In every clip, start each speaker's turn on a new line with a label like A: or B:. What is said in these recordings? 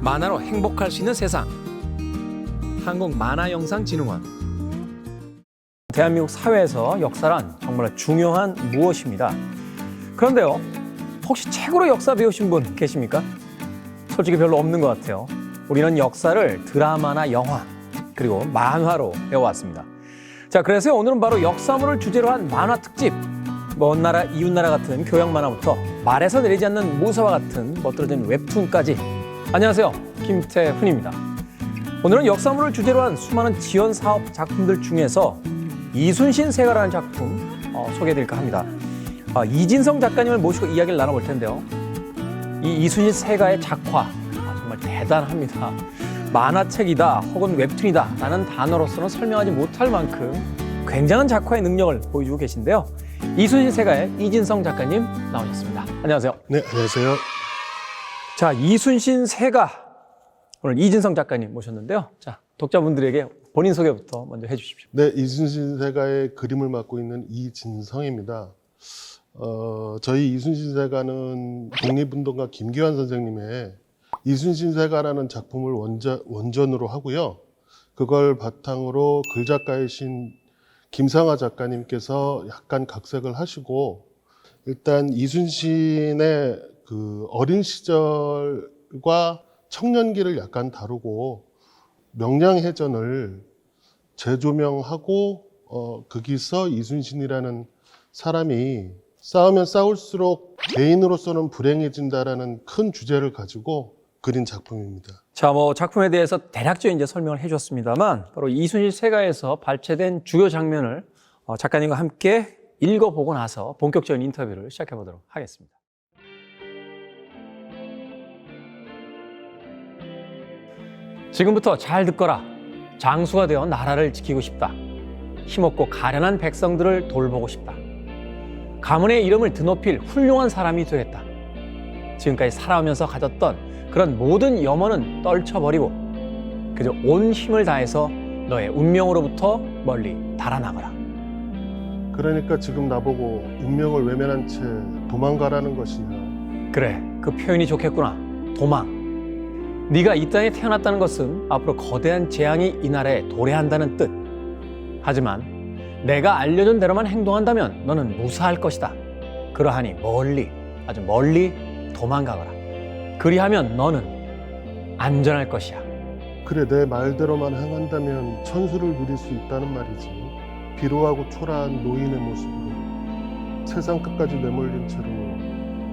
A: 만화로 행복할 수 있는 세상. 한국만화영상진흥원. 대한민국 사회에서 역사란 정말 중요한 무엇입니다. 그런데요, 혹시 책으로 역사 배우신 분 계십니까? 솔직히 별로 없는 것 같아요. 우리는 역사를 드라마나 영화, 그리고 만화로 배워왔습니다. 자, 그래서 오늘은 바로 역사물을 주제로 한 만화 특집. 먼 나라, 이웃 나라 같은 교양 만화부터 말에서 내리지 않는 모사와 같은 멋들어진 웹툰까지. 안녕하세요, 김태훈입니다. 오늘은 역사물을 주제로 한 수많은 지원 사업 작품들 중에서 이순신 세가라는 작품 소개해드릴까 합니다. 이진성 작가님을 모시고 이야기를 나눠볼 텐데요. 이 이순신 세가의 작화 정말 대단합니다. 만화책이다 혹은 웹툰이다 라는 단어로서는 설명하지 못할 만큼 굉장한 작화의 능력을 보여주고 계신데요. 이순신 세가의 이진성 작가님 나오셨습니다. 안녕하세요.
B: 네, 안녕하세요.
A: 자, 이순신 세가 오늘 이진성 작가님 모셨는데요. 자, 독자분들에게 본인 소개부터 먼저 해주십시오.
B: 네, 이순신 세가의 그림을 맡고 있는 이진성입니다. 저희 이순신 세가는 독립운동가 김기환 선생님의 이순신 세가라는 작품을 원전으로 하고요. 그걸 바탕으로 글작가이신 김상하 작가님께서 약간 각색을 하시고, 일단 이순신의 그 어린 시절과 청년기를 약간 다루고 명량해전을 재조명하고 거기서 이순신이라는 사람이 싸우면 싸울수록 개인으로서는 불행해진다라는 큰 주제를 가지고 그린 작품입니다.
A: 자, 작품에 대해서 대략적인 이제 설명을 해줬습니다만, 바로 이순신 세가에서 발췌된 주요 장면을 작가님과 함께 읽어보고 나서 본격적인 인터뷰를 시작해 보도록 하겠습니다. 지금부터 잘 듣거라. 장수가 되어 나라를 지키고 싶다. 힘없고 가련한 백성들을 돌보고 싶다. 가문의 이름을 드높일 훌륭한 사람이 되겠다. 지금까지 살아오면서 가졌던 그런 모든 염원은 떨쳐버리고 그저 온 힘을 다해서 너의 운명으로부터 멀리 달아나거라.
B: 그러니까 지금 나보고 운명을 외면한 채 도망가라는 것이냐.
A: 그래, 그 표현이 좋겠구나. 도망. 네가 이 땅에 태어났다는 것은 앞으로 거대한 재앙이 이 나라에 도래한다는 뜻. 하지만 내가 알려준 대로만 행동한다면 너는 무사할 것이다. 그러하니 멀리, 아주 멀리 도망가거라. 그리하면 너는 안전할 것이야.
B: 그래, 내 말대로만 행한다면 천수를 누릴 수 있다는 말이지. 비로하고 초라한 노인의 모습으로 세상 끝까지 내몰린 채로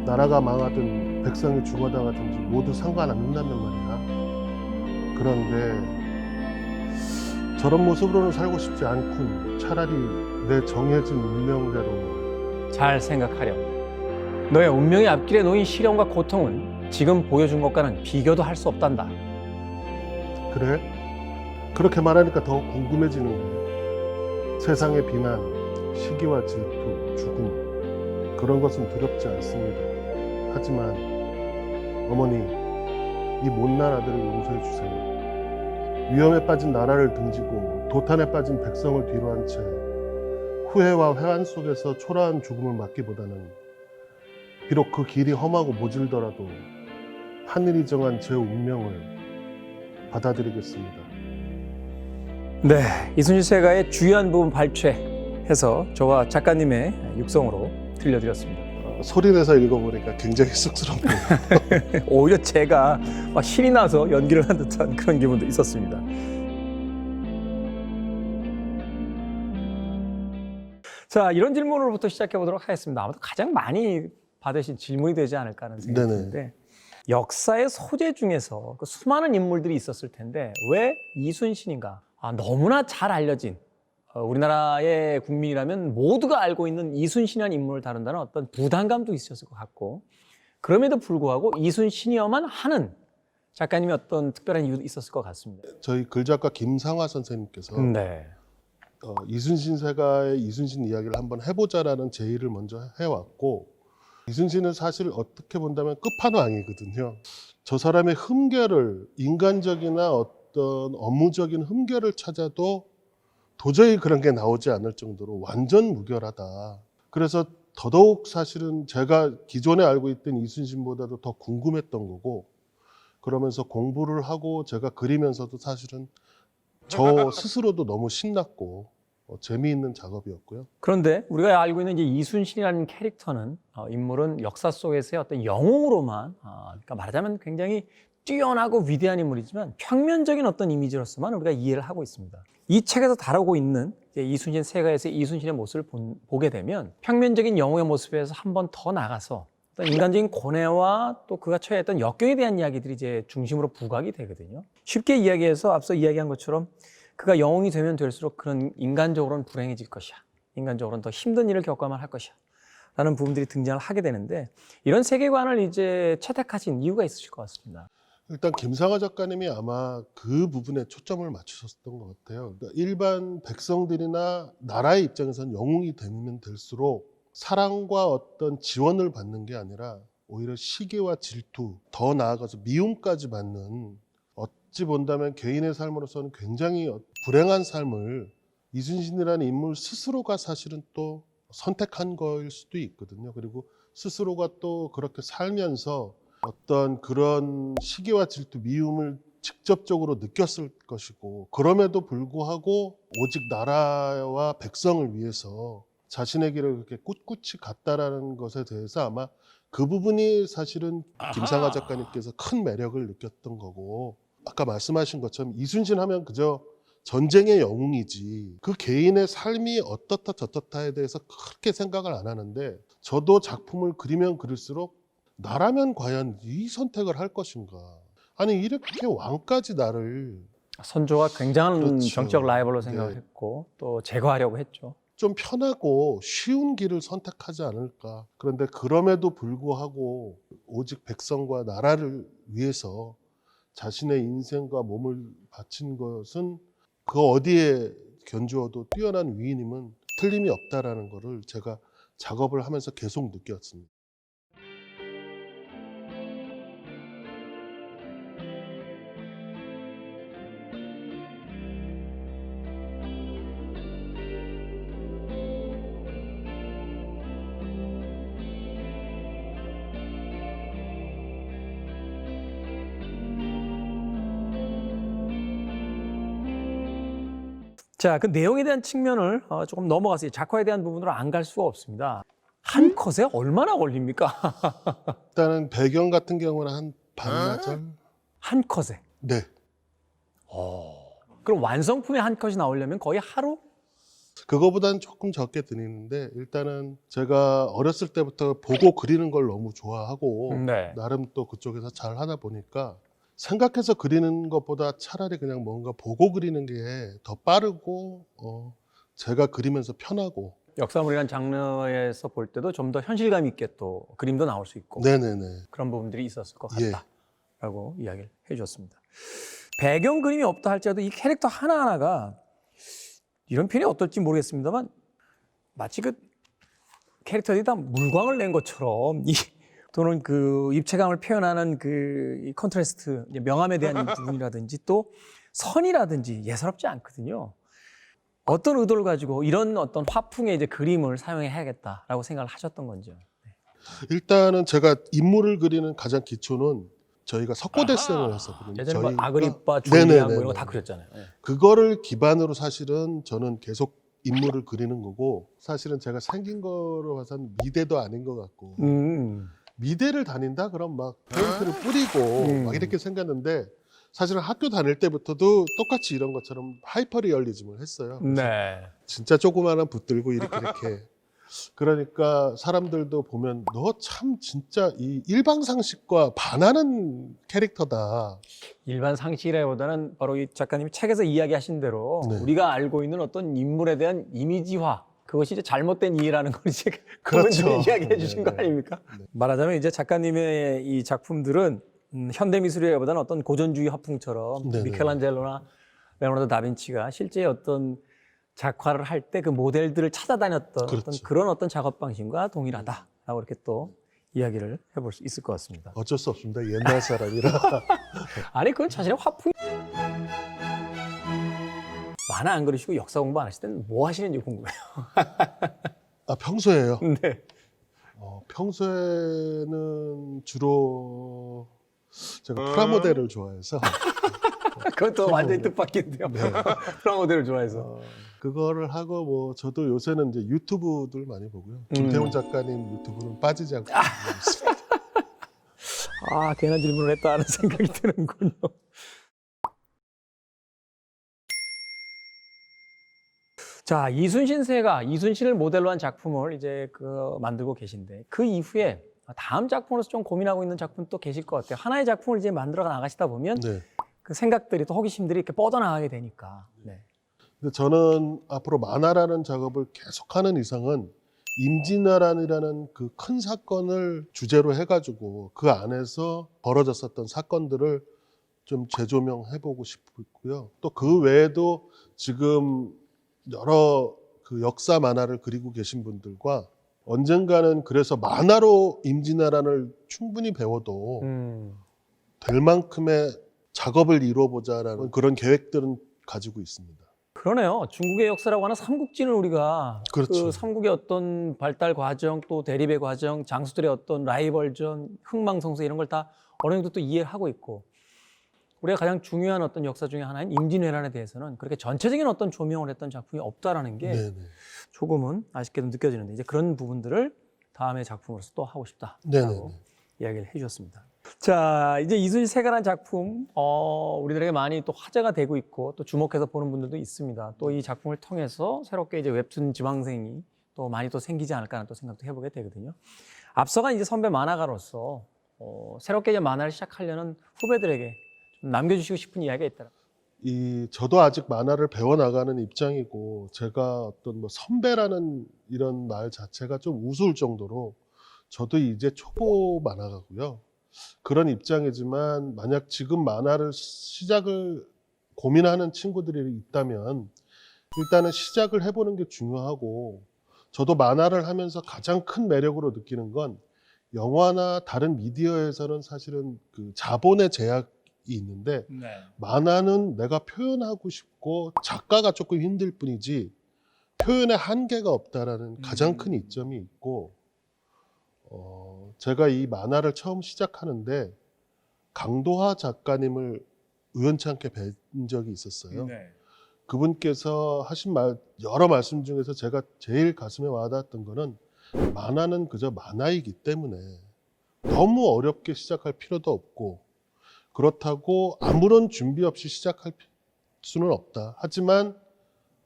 B: 나라가 망하든 백성이 죽어나가든지 모두 상관없는다는 말이야. 그런데 저런 모습으로는 살고 싶지 않군. 차라리 내 정해진 운명대로.
A: 잘 생각하렴. 너의 운명의 앞길에 놓인 시련과 고통은 지금 보여준 것과는 비교도 할 수 없단다.
B: 그래? 그렇게 말하니까 더 궁금해지는 거야. 세상의 비난, 시기와 질투, 죽음, 그런 것은 두렵지 않습니다. 하지만 어머니, 이 못난 아들을 용서해 주세요. 위험에 빠진 나라를 등지고 도탄에 빠진 백성을 뒤로 한 채 후회와 회한 속에서 초라한 죽음을 맞기보다는 비록 그 길이 험하고 모질더라도 하늘이 정한 제 운명을 받아들이겠습니다.
A: 네, 이순신 세가의 주요한 부분 발췌해서 저와 작가님의 육성으로 들려드렸습니다.
B: 소리내서 읽어보니까 굉장히 쑥스럽네요.
A: 오히려 제가 막 신이 나서 연기를 한 듯한 그런 기분도 있었습니다. 자, 이런 질문으로부터 시작해 보도록 하겠습니다. 아마도 가장 많이 받으신 질문이 되지 않을까 하는 생각이 드는데, 역사의 소재 중에서 그 수많은 인물들이 있었을 텐데 왜 이순신인가? 너무나 잘 알려진 우리나라의 국민이라면 모두가 알고 있는 이순신이라는 인물을 다룬다는 어떤 부담감도 있었을 것 같고, 그럼에도 불구하고 이순신이어만 하는 작가님의 어떤 특별한 이유도 있었을 것 같습니다.
B: 저희 글작가 김상하 선생님께서
A: 네.
B: 이순신 세가의 이순신 이야기를 한번 해보자라는 제의를 먼저 해왔고, 이순신은 사실 어떻게 본다면 끝판왕이거든요. 저 사람의 흠결을, 인간적이나 어떤 업무적인 흠결을 찾아도 도저히 그런 게 나오지 않을 정도로 완전 무결하다. 그래서 더더욱 사실은 제가 기존에 알고 있던 이순신보다도 더 궁금했던 거고, 그러면서 공부를 하고 제가 그리면서도 사실은 저 스스로도 너무 신났고 재미있는 작업이었고요.
A: 그런데 우리가 알고 있는 이제 이순신이라는 캐릭터는 인물은 역사 속에서의 어떤 영웅으로만 그러니까 말하자면 굉장히 뛰어나고 위대한 인물이지만 평면적인 어떤 이미지로서만 우리가 이해를 하고 있습니다. 이 책에서 다루고 있는 이제 이순신 세가에서의 이순신의 모습을 보게 되면 평면적인 영웅의 모습에서 한 번 더 나가서 어떤 인간적인 고뇌와 또 그가 처해했던 역경에 대한 이야기들이 이제 중심으로 부각이 되거든요. 쉽게 이야기해서 앞서 이야기한 것처럼 그가 영웅이 되면 될수록 그런 인간적으로는 불행해질 것이야. 인간적으로는 더 힘든 일을 겪어야만 할 것이야. 라는 부분들이 등장을 하게 되는데 이런 세계관을 이제 채택하신 이유가 있으실 것 같습니다.
B: 일단 김상하 작가님이 아마 그 부분에 초점을 맞추셨던 것 같아요. 그러니까 일반 백성들이나 나라의 입장에서는 영웅이 되면 될수록 사랑과 어떤 지원을 받는 게 아니라 오히려 시기와 질투, 더 나아가서 미움까지 받는, 어찌 본다면 개인의 삶으로서는 굉장히 불행한 삶을 이순신이라는 인물 스스로가 사실은 또 선택한 거일 수도 있거든요. 그리고 스스로가 또 그렇게 살면서 어떤 그런 시기와 질투, 미움을 직접적으로 느꼈을 것이고, 그럼에도 불구하고 오직 나라와 백성을 위해서 자신의 길을 그렇게 꿋꿋이 갔다라는 것에 대해서 아마 그 부분이 사실은 김상하 작가님께서 큰 매력을 느꼈던 거고, 아까 말씀하신 것처럼 이순신 하면 그저 전쟁의 영웅이지 그 개인의 삶이 어떻다 저떻다에 대해서 그렇게 생각을 안 하는데, 저도 작품을 그리면 그릴수록 나라면 과연 이 선택을 할 것인가. 아니 이렇게 왕까지 나를
A: 선조가 굉장한
B: 그렇죠.
A: 정치적 라이벌로 생각을
B: 네.
A: 했고 또 제거하려고 했죠.
B: 좀 편하고 쉬운 길을 선택하지 않을까. 그런데 그럼에도 불구하고 오직 백성과 나라를 위해서 자신의 인생과 몸을 바친 것은 그 어디에 견주어도 뛰어난 위인임은 틀림이 없다라는 것을 제가 작업을 하면서 계속 느꼈습니다.
A: 자, 그 내용에 대한 측면을 조금 넘어가서 작화에 대한 부분으로 안 갈 수가 없습니다. 한 컷에 얼마나 걸립니까?
B: 일단은 배경 같은 경우는 한 반나절?
A: 한 컷에.
B: 네.
A: 그럼 완성품의 한 컷이 나오려면 거의 하루?
B: 그거보다는 조금 적게 드리는데, 일단은 제가 어렸을 때부터 보고 그리는 걸 너무 좋아하고
A: 네.
B: 나름 또 그쪽에서 잘 하다 보니까 생각해서 그리는 것보다 차라리 그냥 뭔가 보고 그리는 게 더 빠르고 제가 그리면서 편하고.
A: 역사물이라는 장르에서 볼 때도 좀 더 현실감 있게 또 그림도 나올 수 있고
B: 네네네.
A: 그런 부분들이 있었을 것
B: 예.
A: 같다라고 이야기를 해주셨습니다. 배경 그림이 없다 할지라도 이 캐릭터 하나하나가 이런 표현이 어떨지 모르겠습니다만 마치 그 캐릭터들이 다 물광을 낸 것처럼 또는 그 입체감을 표현하는 이 컨트라스트, 이제 명암에 대한 부분이라든지 또 선이라든지 예사롭지 않거든요. 어떤 의도를 가지고 이런 어떤 화풍의 이제 그림을 사용해야겠다라고 생각을 하셨던 건지요.
B: 일단은 제가 인물을 그리는 가장 기초는 저희가 석고대생을 했었거든요.
A: 예전에 뭐
B: 저희가-
A: 아그리빠, 줄리아 뭐
B: 네네네네.
A: 이런 거 다 그렸잖아요. 네.
B: 그거를 기반으로 사실은 저는 계속 인물을 그리는 거고, 사실은 제가 생긴 거로 봐서는 미대도 아닌 것 같고, 미대를 다닌다? 그럼 막 페인트를 뿌리고 막 이렇게 생겼는데, 사실은 학교 다닐 때부터도 똑같이 이런 것처럼 하이퍼 리얼리즘을 했어요.
A: 네.
B: 진짜 조그마한 붓 들고 이렇게 그러니까 사람들도 보면 너 참 진짜 이 일방상식과 반하는 캐릭터다.
A: 일반 상식이라기보다는 바로 이 작가님이 책에서 이야기하신 대로
B: 네.
A: 우리가 알고 있는 어떤 인물에 대한 이미지화, 그것이 이제 잘못된 이해라는 걸 이제
B: 그렇죠.
A: 그분들이 이야기해 주신 거
B: 네, 네.
A: 아닙니까?
B: 네.
A: 말하자면 이제 작가님의 이 작품들은 현대미술이라기보다는 어떤 고전주의 화풍처럼
B: 네, 네.
A: 미켈란젤로나 레오나르도 다빈치가 실제 어떤 작화를 할 때 그 모델들을 찾아다녔던
B: 그렇죠.
A: 어떤 그런 어떤 작업 방식과 동일하다라고 이렇게 또 이야기를 해볼 수 있을 것 같습니다.
B: 어쩔 수 없습니다. 옛날 사람이라.
A: 아니 그건 자신의 화풍 만화 안 그리시고 역사 공부 안 하실 때는 뭐 하시는지 궁금해요.
B: 아, 평소에요?
A: 네.
B: 평소에는 주로 제가 프라모델을 좋아해서
A: 그것도 완전히 뜻밖인데요.
B: 네.
A: 프라모델을 좋아해서.
B: 그거를 하고 뭐 저도 요새는 이제 유튜브들 많이 보고요. 김태훈 작가님 유튜브는 빠지지 않고 보고 있습니다.
A: 아, 괜한 질문을 했다 하는 생각이 드는군요. 자, 이순신세가 이순신을 모델로 한 작품을 이제 만들고 계신데 그 이후에 다음 작품으로서 좀 고민하고 있는 작품 또 계실 것 같아요. 하나의 작품을 이제 만들어 나가시다 보면
B: 네.
A: 그 생각들이 또 호기심들이 이렇게 뻗어나가게 되니까. 네.
B: 근데 저는 앞으로 만화라는 작업을 계속하는 이상은 임진왜란이라는 그 큰 사건을 주제로 해가지고 그 안에서 벌어졌었던 사건들을 좀 재조명해보고 싶고요. 또 그 외에도 지금 여러 그 역사 만화를 그리고 계신 분들과 언젠가는 그래서 만화로 임진왜란을 충분히 배워도 될 만큼의 작업을 이루어보자라는 그런 계획들은 가지고 있습니다.
A: 그러네요. 중국의 역사라고 하는 삼국지는 우리가
B: 그렇죠.
A: 그 삼국의 어떤 발달 과정, 또 대립의 과정, 장수들의 어떤 라이벌전, 흥망성쇠 이런 걸 다 어느 정도 또 이해하고 있고 우리가 가장 중요한 어떤 역사 중에 하나인 임진왜란에 대해서는 그렇게 전체적인 어떤 조명을 했던 작품이 없다라는 게
B: 네네.
A: 조금은 아쉽게도 느껴지는데 이제 그런 부분들을 다음의 작품으로서 또 하고 싶다라고
B: 네네.
A: 이야기를 해주셨습니다. 자, 이제 이순신세가라는 작품 우리들에게 많이 또 화제가 되고 있고 또 주목해서 보는 분들도 있습니다. 또 이 작품을 통해서 새롭게 이제 웹툰 지망생이 또 많이 또 생기지 않을까 하는 또 생각도 해보게 되거든요. 앞서간 이제 선배 만화가로서 새롭게 이제 만화를 시작하려는 후배들에게 좀 남겨주시고 싶은 이야기가 있더라.
B: 저도 아직 만화를 배워나가는 입장이고 제가 어떤 뭐 선배라는 이런 말 자체가 좀 우스울 정도로 저도 이제 초보 만화가고요. 그런 입장이지만 만약 지금 만화를 시작을 고민하는 친구들이 있다면 일단은 시작을 해보는 게 중요하고 저도 만화를 하면서 가장 큰 매력으로 느끼는 건 영화나 다른 미디어에서는 사실은 그 자본의 제약이 있는데 만화는 내가 표현하고 싶고 작가가 조금 힘들 뿐이지 표현의 한계가 없다라는 가장 큰 이점이 있고 제가 이 만화를 처음 시작하는데 강도하 작가님을 우연치 않게 뵌 적이 있었어요. 그분께서 하신 여러 말씀 중에서 제가 제일 가슴에 와닿았던 거는 만화는 그저 만화이기 때문에 너무 어렵게 시작할 필요도 없고 그렇다고 아무런 준비 없이 시작할 수는 없다. 하지만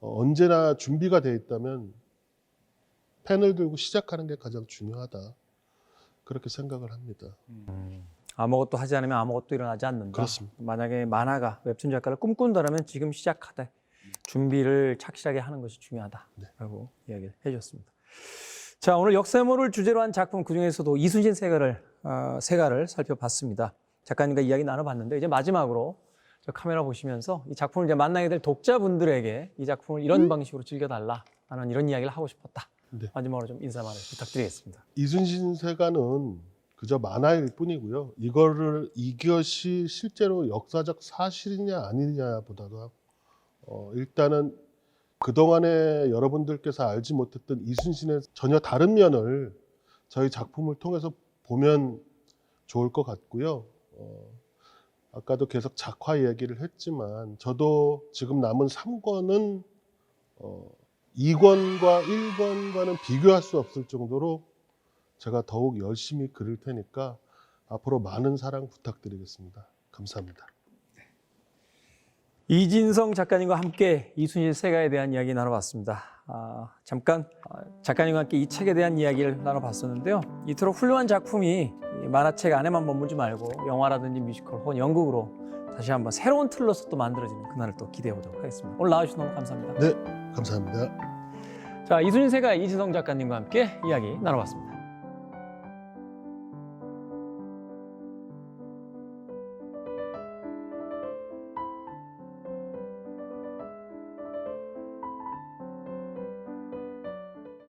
B: 언제나 준비가 돼 있다면 펜을 들고 시작하는 게 가장 중요하다. 그렇게 생각을 합니다.
A: 아무것도 하지 않으면 아무것도 일어나지 않는다.
B: 그렇습니다.
A: 만약에 만화가 웹툰 작가를 꿈꾼다면 지금 시작하되 준비를 착실하게 하는 것이 중요하다라고 이야기를 해주셨습니다. 자, 오늘 역사물을 주제로 한 작품 그중에서도 이순신 세가를 살펴봤습니다. 작가님과 이야기 나눠봤는데 이제 마지막으로 저 카메라 보시면서 이 작품을 이제 만나게 될 독자분들에게 이 작품을 이런 방식으로 즐겨달라 하는 이런 이야기를 하고 싶었다.
B: 네.
A: 마지막으로 좀 인사말을 부탁드리겠습니다.
B: 이순신 세가는 그저 만화일 뿐이고요. 이것이 실제로 역사적 사실이냐 아니냐보다도 일단은 그동안에 여러분들께서 알지 못했던 이순신의 전혀 다른 면을 저희 작품을 통해서 보면 좋을 것 같고요. 아까도 계속 작화 얘기를 했지만 저도 지금 남은 3권은 2권과 1권과는 비교할 수 없을 정도로 제가 더욱 열심히 그릴 테니까 앞으로 많은 사랑 부탁드리겠습니다. 감사합니다.
A: 이진성 작가님과 함께 이순신 세가에 대한 이야기 나눠봤습니다. 잠깐 작가님과 함께 이 책에 대한 이야기를 나눠봤었는데요. 이토록 훌륭한 작품이 만화책 안에만 머물지 말고 영화라든지 뮤지컬 혹은 연극으로 다시 한번 새로운 틀로서 또 만들어지는 그날을 또 기대해 보도록 하겠습니다. 오늘 나와주셔서 너무 감사합니다.
B: 네, 감사합니다.
A: 자, 이순신 세가 이진성 작가님과 함께 이야기 나눠봤습니다.